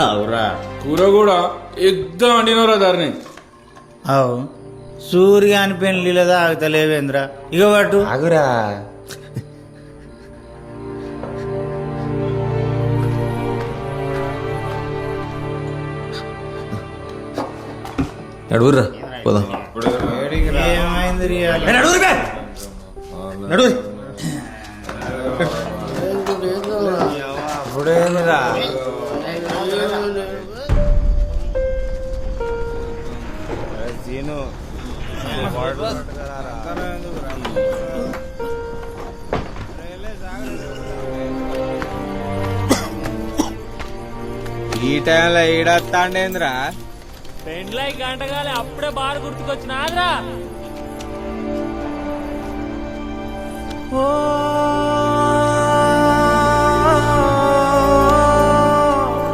అవురా కూర కూడా ఎగ్దం వండినవరా దారిని. అవు సూర్య అని పెళ్లిలో తాగుతలేవేంద్ర ఇక వాటు ఆగురా. నడువుర్రా పోదాం. ఏమైంది రియాల్? నడువురి. అప్పుడేమిరా ఈ టైంలో ఈడత్తాండేంద్రా? పెండ్లై గంటగాలి అప్పుడే బాగా గుర్తుకొచ్చినాదిరా. ఓ